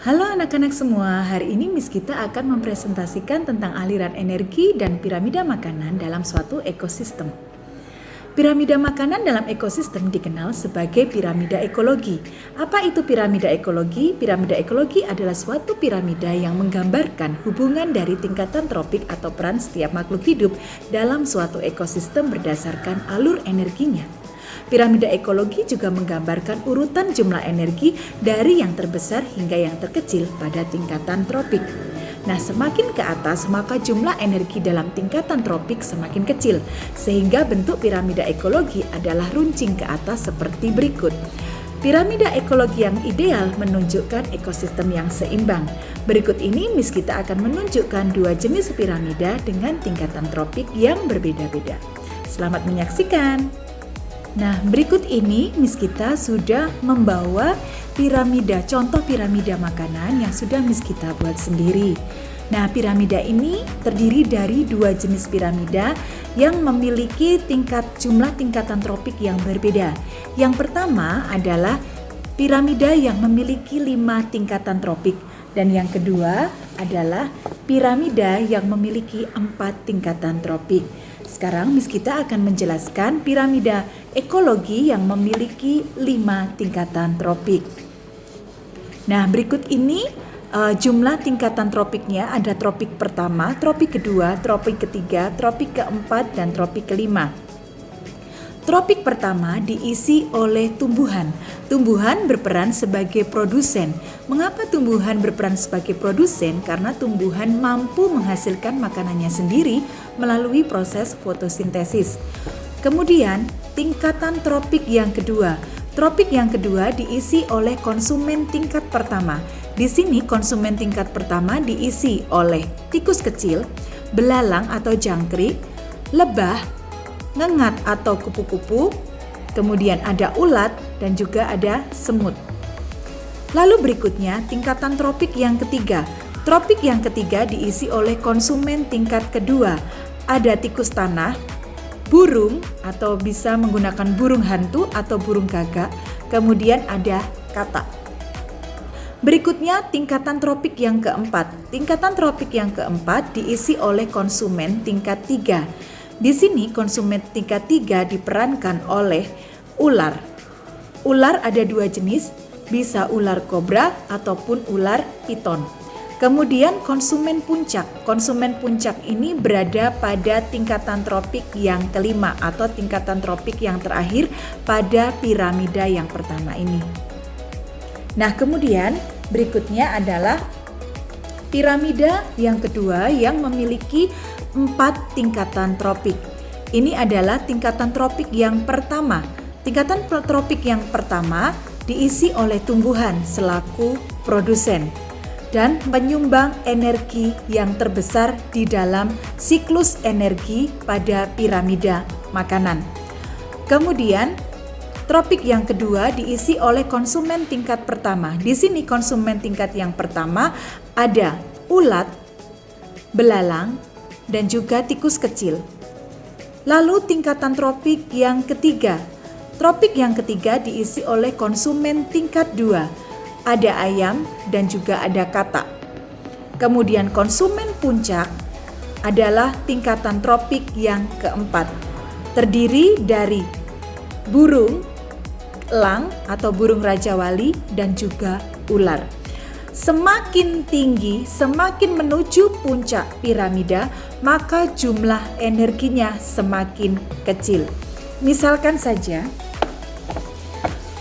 Halo anak-anak semua, hari ini Miss Gita akan mempresentasikan tentang aliran energi dan piramida makanan dalam suatu ekosistem. Piramida makanan dalam ekosistem dikenal sebagai piramida ekologi. Apa itu piramida ekologi? Piramida ekologi adalah suatu piramida yang menggambarkan hubungan dari tingkatan tropik atau peran setiap makhluk hidup dalam suatu ekosistem berdasarkan alur energinya. Piramida ekologi juga menggambarkan urutan jumlah energi dari yang terbesar hingga yang terkecil pada tingkatan tropik. Nah, semakin ke atas maka jumlah energi dalam tingkatan tropik semakin kecil, sehingga bentuk piramida ekologi adalah runcing ke atas seperti berikut. Piramida ekologi yang ideal menunjukkan ekosistem yang seimbang. Berikut ini Miss Gita akan menunjukkan dua jenis piramida dengan tingkatan tropik yang berbeda-beda. Selamat menyaksikan. Nah, berikut ini Miss Gita sudah membawa piramida, contoh piramida makanan yang sudah Miss Gita buat sendiri. Nah, piramida ini terdiri dari dua jenis piramida yang memiliki jumlah tingkatan tropik yang berbeda. Yang pertama adalah piramida yang memiliki 5 tingkatan tropik dan yang kedua adalah piramida yang memiliki 4 tingkatan tropik. Sekarang Miss Gita akan menjelaskan piramida ekologi yang memiliki 5 tingkatan tropik. Nah, berikut ini jumlah tingkatan tropiknya ada tropik pertama, tropik kedua, tropik ketiga, tropik keempat, dan tropik kelima. Tropik pertama diisi oleh tumbuhan. Tumbuhan berperan sebagai produsen. Mengapa tumbuhan berperan sebagai produsen? Karena tumbuhan mampu menghasilkan makanannya sendiri melalui proses fotosintesis. Kemudian, tingkatan tropik yang kedua. Tropik yang kedua diisi oleh konsumen tingkat pertama. Di sini konsumen tingkat pertama diisi oleh tikus kecil, belalang atau jangkrik, lebah, ngengat atau kupu-kupu, kemudian ada ulat dan juga ada semut. Lalu berikutnya tingkatan tropik yang ketiga. Tropik yang ketiga diisi oleh konsumen tingkat kedua. Ada tikus tanah, burung atau bisa menggunakan burung hantu atau burung gagak, kemudian ada katak. Berikutnya tingkatan tropik yang keempat. Tingkatan tropik yang keempat diisi oleh konsumen tingkat 3. Di sini konsumen tingkat 3 diperankan oleh ular. Ular ada 2 jenis, bisa ular kobra ataupun ular piton. Kemudian konsumen puncak. Konsumen puncak ini berada pada tingkatan tropik yang kelima atau tingkatan tropik yang terakhir pada piramida yang pertama ini. Nah, kemudian berikutnya adalah piramida yang kedua yang memiliki 4 tingkatan tropik. Ini adalah tingkatan tropik yang pertama. Tingkatan tropik yang pertama diisi oleh tumbuhan selaku produsen dan menyumbang energi yang terbesar di dalam siklus energi pada piramida makanan. Kemudian tropik yang kedua diisi oleh konsumen tingkat pertama. Di sini konsumen tingkat yang pertama ada ulat, belalang, dan juga tikus kecil. Lalu tingkatan tropik yang ketiga. Tropik yang ketiga diisi oleh konsumen tingkat 2. Ada ayam dan juga ada katak. Kemudian konsumen puncak adalah tingkatan tropik yang keempat. Terdiri dari burung elang atau burung raja wali dan juga ular. Semakin tinggi, semakin menuju puncak piramida, maka jumlah energinya semakin kecil. Misalkan saja,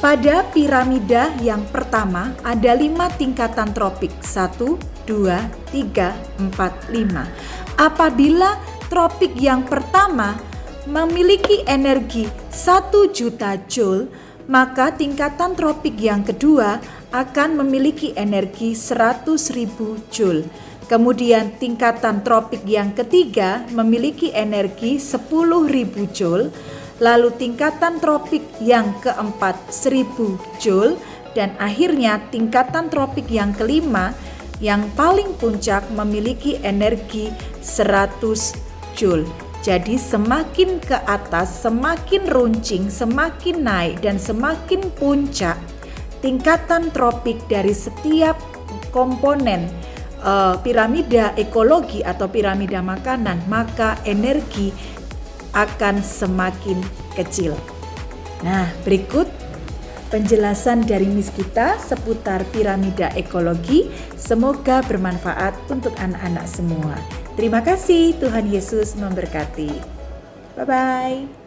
pada piramida yang pertama ada 5 tingkatan tropik, 1, 2, 3, 4, 5. Apabila tropik yang pertama memiliki energi 1 juta joule, maka tingkatan tropik yang kedua akan memiliki energi 100.000 joule. Kemudian tingkatan tropik yang ketiga memiliki energi 10.000 joule. Lalu tingkatan tropik yang keempat 1000 joule. Dan akhirnya tingkatan tropik yang kelima yang paling puncak memiliki energi 100 joule. Jadi semakin ke atas, semakin runcing, semakin naik dan semakin puncak tingkatan tropik dari setiap komponen piramida ekologi atau piramida makanan, maka energi akan semakin kecil. Nah, berikut penjelasan dari Miss Gita seputar piramida ekologi. Semoga bermanfaat untuk anak-anak semua. Terima kasih, Tuhan Yesus memberkati. Bye-bye.